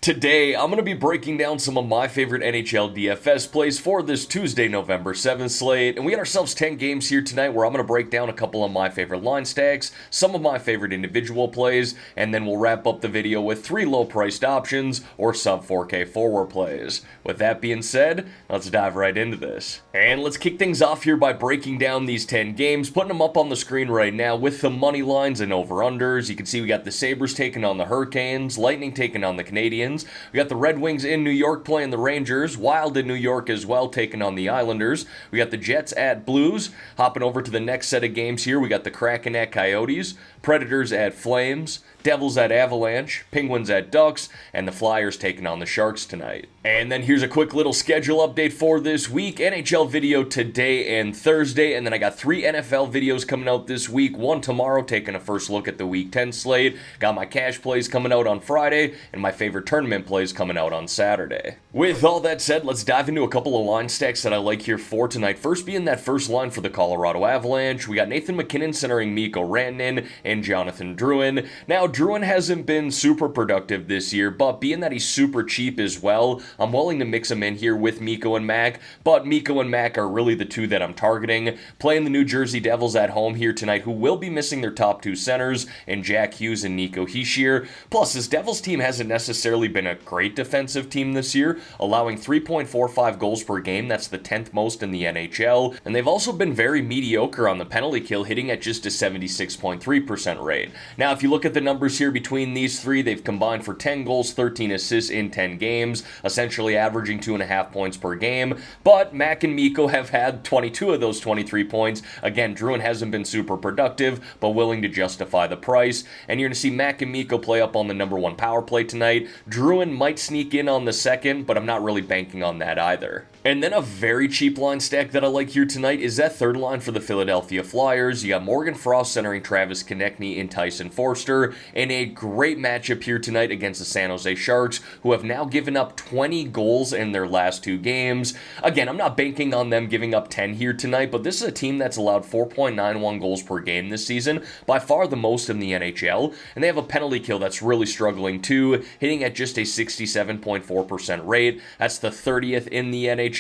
Today, I'm going to be breaking down some of my favorite NHL DFS plays for this Tuesday, November 7th slate, and we got ourselves 10 games here tonight where I'm going to break down a couple of my favorite line stacks, some of my favorite individual plays, and then we'll wrap up the video with 3 low-priced options or sub-4K forward plays. With that being said, let's dive right into this. And let's kick things off here by breaking down these 10 games, putting them up on the screen right now with the money lines and over-unders. You can see we got the Sabres taking on the Hurricanes, Lightning taking on the Canadiens. We got the Red Wings in New York playing the Rangers, Wild in New York as well taking on the Islanders. We got the Jets at Blues. Hopping over to the next set of games here, we got the Kraken at Coyotes, Predators at Flames, Devils at Avalanche, Penguins at Ducks, and the Flyers taking on the Sharks tonight. And then here's a quick little schedule update for this week. NHL video today and Thursday, and then I got 3 NFL videos coming out this week. One tomorrow, taking a first look at the Week 10 slate. Got my cash plays coming out on Friday, and my favorite tournament plays coming out on Saturday. With all that said, let's dive into a couple of line stacks that I like here for tonight. First being that first line for the Colorado Avalanche. We got Nathan MacKinnon centering Mikko Rantanen and Jonathan Drouin. Now, Drouin hasn't been super productive this year, but being that he's super cheap as well, I'm willing to mix him in here with Mikko and Mac, but Mikko and Mac are really the two that I'm targeting. Playing the New Jersey Devils at home here tonight, who will be missing their top 2 centers in Jack Hughes and Nico Hischier. Plus, this Devils team hasn't necessarily been a great defensive team this year, allowing 3.45 goals per game. That's the 10th most in the NHL, and they've also been very mediocre on the penalty kill, hitting at just a 76.3% rate. Now, if you look at the numbers here between these 3, they've combined for 10 goals, 13 assists in 10 games, essentially averaging 2.5 points per game, but Mac and Mikko have had 22 of those 23 points. Again, Drouin hasn't been super productive, but willing to justify the price, and you're going to see Mac and Mikko play up on the number 1 power play tonight. Drouin might sneak in on the second, but I'm not really banking on that either. And then a very cheap line stack that I like here tonight is that third line for the Philadelphia Flyers. You got Morgan Frost centering Travis Konechny and Tyson Forster, in a great matchup here tonight against the San Jose Sharks, who have now given up 20 goals in their last 2 games. Again, I'm not banking on them giving up 10 here tonight, but this is a team that's allowed 4.91 goals per game this season, by far the most in the NHL, and they have a penalty kill that's really struggling too, hitting at just a 67.4% rate. That's the 30th in the NHL.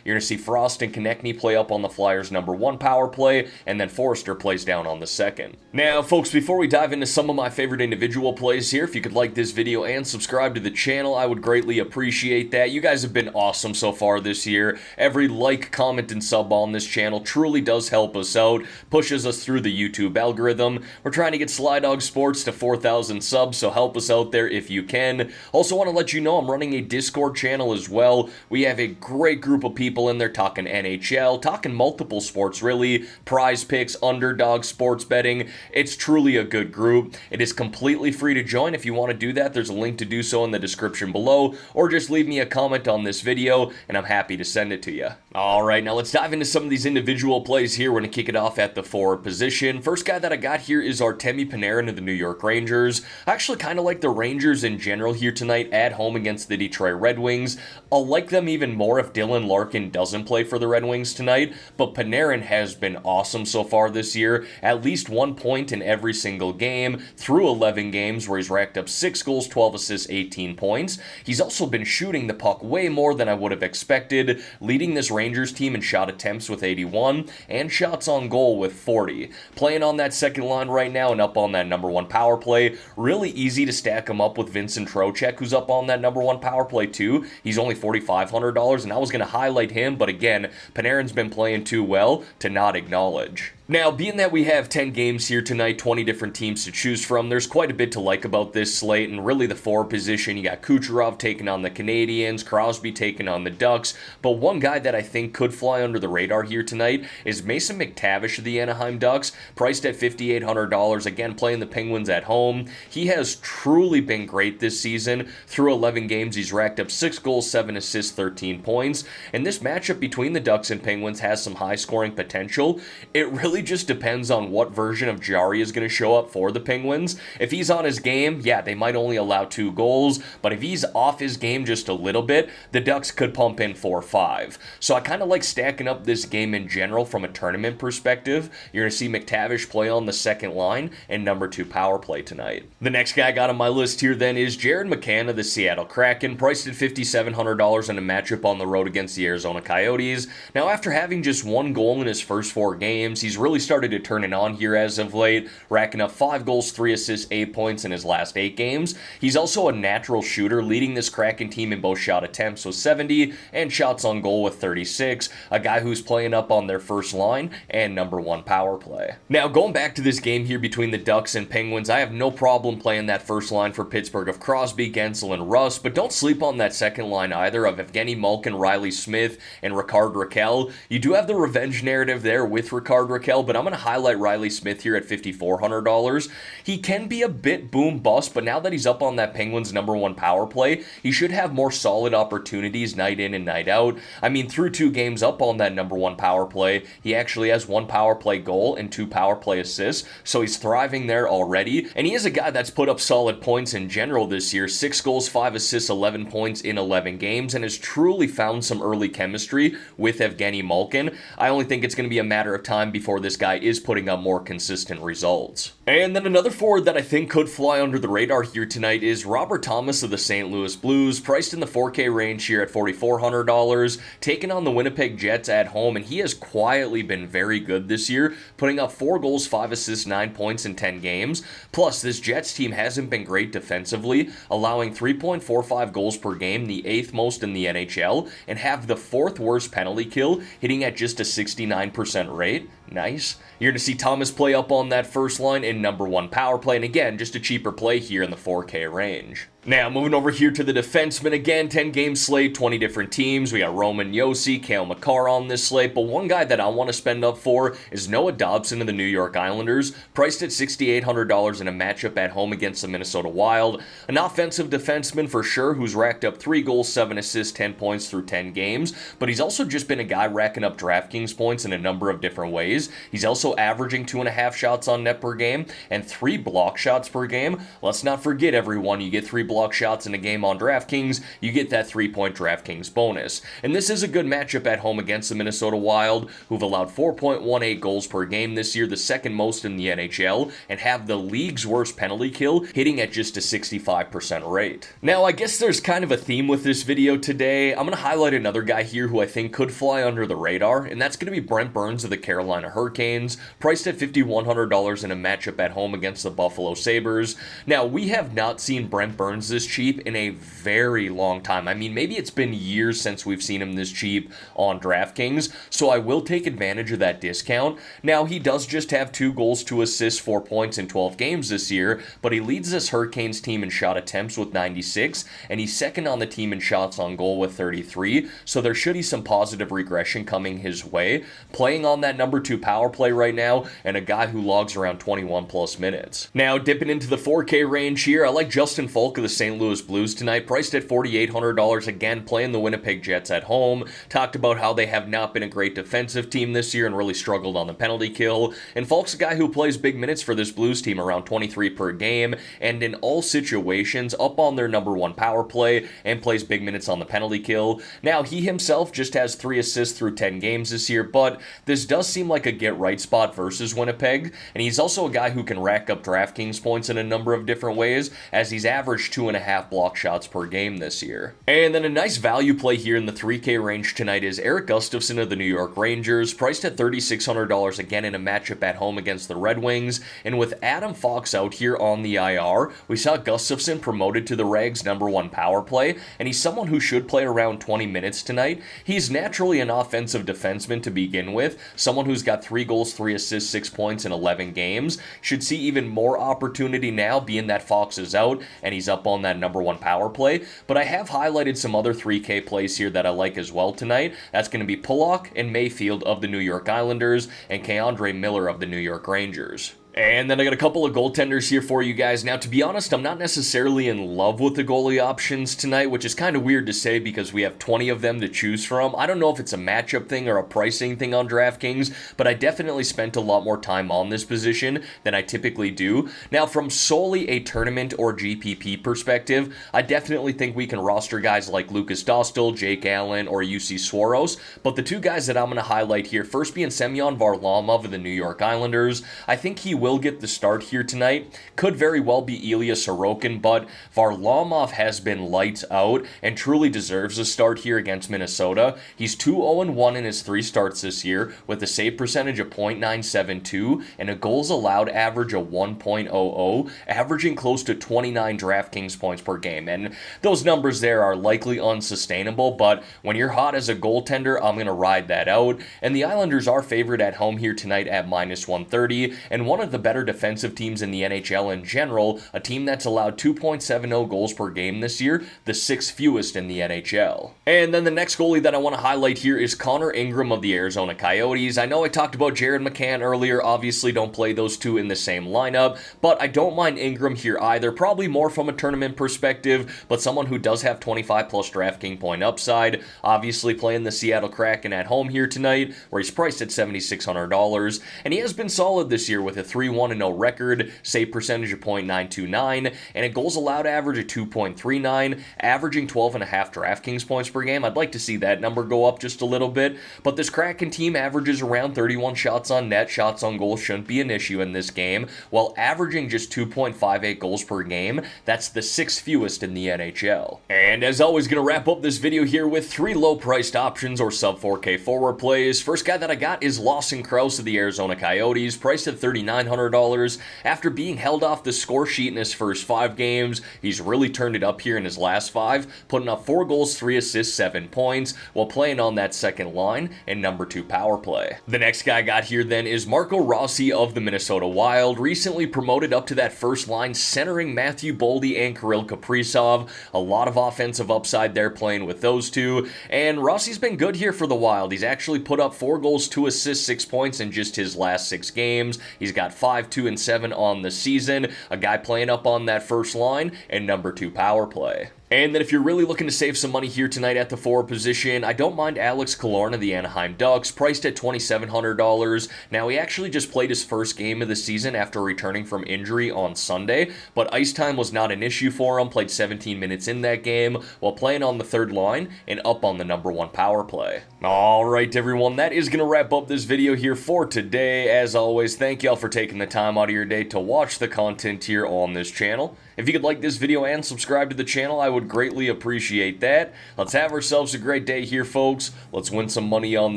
You're going to see Frost and Konechny play up on the Flyers' number 1 power play, and then Forster plays down on the second. Now, folks, before we dive into some of my favorite individual plays here, if you could like this video and subscribe to the channel, I would greatly appreciate that. You guys have been awesome so far this year. Every like, comment, and sub on this channel truly does help us out, pushes us through the YouTube algorithm. We're trying to get Slydog Sports to 4,000 subs, so help us out there if you can. Also want to let you know I'm running a Discord channel as well. We have a great group of people in there talking NHL, talking multiple sports really, prize picks, underdog, sports betting. It's truly a good group. It is completely free to join. If you want to do that, there's a link to do so in the description below, or just leave me a comment on this video and I'm happy to send it to you. Alright, now let's dive into some of these individual plays here. We're going to kick it off at the forward position. First guy that I got here is Artemi Panarin of the New York Rangers. I actually kind of like the Rangers in general here tonight at home against the Detroit Red Wings. I'll like them even more if Dylan Larkin doesn't play for the Red Wings tonight, but Panarin has been awesome so far this year. At least 1 point in every single game through 11 games where he's racked up 6 goals, 12 assists, 18 points. He's also been shooting the puck way more than I would have expected, leading this Rangers team in shot attempts with 81 and shots on goal with 40. Playing on that second line right now and up on that number 1 power play. Really easy to stack him up with Vincent Trocheck, who's up on that number 1 power play too. He's only $4,500, and I was going to highlight him, but again, Panarin's been playing too well to not acknowledge. Now, being that we have 10 games here tonight, 20 different teams to choose from, there's quite a bit to like about this slate, and really the forward position, you got Kucherov taking on the Canadiens, Crosby taking on the Ducks, but one guy that I think could fly under the radar here tonight is Mason McTavish of the Anaheim Ducks, priced at $5,800, again playing the Penguins at home. He has truly been great this season. Through 11 games, he's racked up 6 goals, 7 assists, 13 points, and this matchup between the Ducks and Penguins has some high-scoring potential. It really really just depends on what version of Jari is going to show up for the Penguins. If he's on his game, yeah, they might only allow 2 goals, but if he's off his game just a little bit, the Ducks could pump in 4 or 5. So I kind of like stacking up this game in general from a tournament perspective. You're going to see McTavish play on the second line and number 2 power play tonight. The next guy I got on my list here then is Jared McCann of the Seattle Kraken, priced at $5,700 in a matchup on the road against the Arizona Coyotes. Now, after having just 1 goal in his first 4 games, he's really started to turn it on here as of late, racking up 5 goals, 3 assists, 8 points in his last 8 games. He's also a natural shooter, leading this Kraken team in both shot attempts with 70 and shots on goal with 36, a guy who's playing up on their first line and number 1 power play. Now, going back to this game here between the Ducks and Penguins, I have no problem playing that first line for Pittsburgh of Crosby, Gensel, and Russ, but don't sleep on that second line either of Evgeny Malkin, Riley Smith, and Rickard Rakell. You do have the revenge narrative there with Rickard Rakell, but I'm going to highlight Riley Smith here at $5,400. He can be a bit boom bust, but now that he's up on that Penguins number 1 power play, he should have more solid opportunities night in and night out. I mean, through 2 games up on that number 1 power play, he actually has 1 power play goal and 2 power play assists, so he's thriving there already, and he is a guy that's put up solid points in general this year, 6 goals, 5 assists, 11 points in 11 games, and has truly found some early chemistry with Evgeny Malkin. I only think it's going to be a matter of time before this guy is putting up more consistent results. And then another forward that I think could fly under the radar here tonight is Robert Thomas of the St. Louis Blues, priced in the 4K range here at $4,400, taking on the Winnipeg Jets at home, and he has quietly been very good this year, putting up 4 goals, 5 assists, 9 points in 10 games. Plus, this Jets team hasn't been great defensively, allowing 3.45 goals per game, the 8th most in the NHL, and have the 4th worst penalty kill, hitting at just a 69% rate. Nice. You're going to see Thomas play up on that first line in number 1 power play, and again, just a cheaper play here in the 4K range. Now, moving over here to the defensemen, again, 10-game slate, 20 different teams. We got Roman Josi, Cale Makar on this slate, but one guy that I want to spend up for is Noah Dobson of the New York Islanders, priced at $6,800 in a matchup at home against the Minnesota Wild. An offensive defenseman for sure, who's racked up 3 goals, 7 assists, 10 points through 10 games, but he's also just been a guy racking up Draftkings points in a number of different ways. He's also averaging 2.5 shots on net per game and 3 block shots per game. Let's not forget, everyone, you get 3 block shots in a game on DraftKings, you get that 3-point DraftKings bonus. And this is a good matchup at home against the Minnesota Wild, who've allowed 4.18 goals per game this year, the 2nd most in the NHL, and have the league's worst penalty kill, hitting at just a 65% rate. Now, I guess there's kind of a theme with this video today. I'm going to highlight another guy here who I think could fly under the radar, and that's going to be Brent Burns of the Carolina Hurricanes, priced at $5,100 in a matchup at home against the Buffalo Sabres. Now, we have not seen Brent Burns this cheap in a very long time. I mean, maybe it's been years since we've seen him this cheap on DraftKings, so I will take advantage of that discount. Now, he does just have 2 goals, 2 assists, 4 points in 12 games this year, but he leads this Hurricanes team in shot attempts with 96, and he's 2nd on the team in shots on goal with 33, so there should be some positive regression coming his way. Playing on that number 2 power play right now, and a guy who logs around 21 plus minutes. Now, dipping into the 4K range here, I like Justin Falk of the St. Louis Blues tonight, priced at $4,800, again playing the Winnipeg Jets at home. Talked about how they have not been a great defensive team this year and really struggled on the penalty kill, and Falk's a guy who plays big minutes for this Blues team, around 23 per game, and in all situations up on their number 1 power play and plays big minutes on the penalty kill. Now, he himself just has 3 assists through 10 games this year, but this does seem like a get-right spot versus Winnipeg, and he's also a guy who can rack up DraftKings points in a number of different ways, as he's averaged 2.5 block shots per game this year. And then a nice value play here in the 3K range tonight is Erik Gustafsson of the New York Rangers, priced at $3,600 again in a matchup at home against the Red Wings. And with Adam Fox out here on the IR, we saw Gustafsson promoted to the Rags number 1 power play, and he's someone who should play around 20 minutes tonight. He's naturally an offensive defenseman to begin with, someone who's got 3 goals, 3 assists, 6 points in 11 games. Should see even more opportunity now, being that Fox is out and he's up on that number 1 power play. But I have highlighted some other 3K plays here that I like as well tonight. That's going to be Pulock and Mayfield of the New York Islanders and Keandre Miller of the New York Rangers. And then I got a couple of goaltenders here for you guys. Now, to be honest, I'm not necessarily in love with the goalie options tonight, which is kind of weird to say because we have 20 of them to choose from. I don't know if it's a matchup thing or a pricing thing on DraftKings, but I definitely spent a lot more time on this position than I typically do. Now, from solely a tournament or GPP perspective, I definitely think we can roster guys like Lucas Dostal, Jake Allen, or UC Swaros, but the two guys that I'm going to highlight here, first being Semyon Varlamov of the New York Islanders. I think he will get the start here tonight. Could very well be Ilya Sorokin, but Varlamov has been lights out and truly deserves a start here against Minnesota. He's 2-0-1 in his 3 starts this year with a save percentage of .972 and a goals allowed average of 1.00, averaging close to 29 DraftKings points per game. And those numbers there are likely unsustainable, but when you're hot as a goaltender, I'm going to ride that out. And the Islanders are favored at home here tonight at -130, and one of the better defensive teams in the NHL in general, a team that's allowed 2.70 goals per game this year, the 6th fewest in the NHL. And then the next goalie that I want to highlight here is Connor Ingram of the Arizona Coyotes. I know I talked about Jared McCann earlier, obviously don't play those two in the same lineup, but I don't mind Ingram here either, probably more from a tournament perspective, but someone who does have 25 plus DraftKings point upside, obviously playing the Seattle Kraken at home here tonight, where he's priced at $7,600, and he has been solid this year with a 3-1-0 record, save percentage of .929, and a goals allowed average of 2.39, averaging 12.5 DraftKings points per game. I'd like to see that number go up just a little bit, but this Kraken team averages around 31 shots on net. Shots on goal shouldn't be an issue in this game, while averaging just 2.58 goals per game. That's the 6th fewest in the NHL. And as always, gonna wrap up this video here with 3 low-priced options or sub-4K forward plays. First guy that I got is Lawson Crouse of the Arizona Coyotes, priced at $3,900. After being held off the score sheet in his first 5 games, he's really turned it up here in his last 5, putting up 4 goals, 3 assists, 7 points, while playing on that second line and number 2 power play. The next guy I got here then is Marco Rossi of the Minnesota Wild, recently promoted up to that first line, centering Matthew Boldy and Kirill Kaprizov. A lot of offensive upside there playing with those two, and Rossi's been good here for the Wild. He's actually put up 4 goals, 2 assists, 6 points in just his last 6 games. He's got 5, 2, and 7 on the season. A guy playing up on that first line and number 2 power play. And then if you're really looking to save some money here tonight at the forward position, I don't mind Alex Killorn of the Anaheim Ducks, priced at $2,700. Now, he actually just played his first game of the season after returning from injury on Sunday, but ice time was not an issue for him, played 17 minutes in that game while playing on the third line and up on the number 1 power play. Alright everyone, that is going to wrap up this video here for today. As always, thank y'all for taking the time out of your day to watch the content here on this channel. If you could like this video and subscribe to the channel, I would greatly appreciate that. Let's have ourselves a great day here, folks. Let's win some money on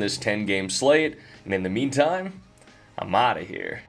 this 10-game slate. And in the meantime, I'm out of here.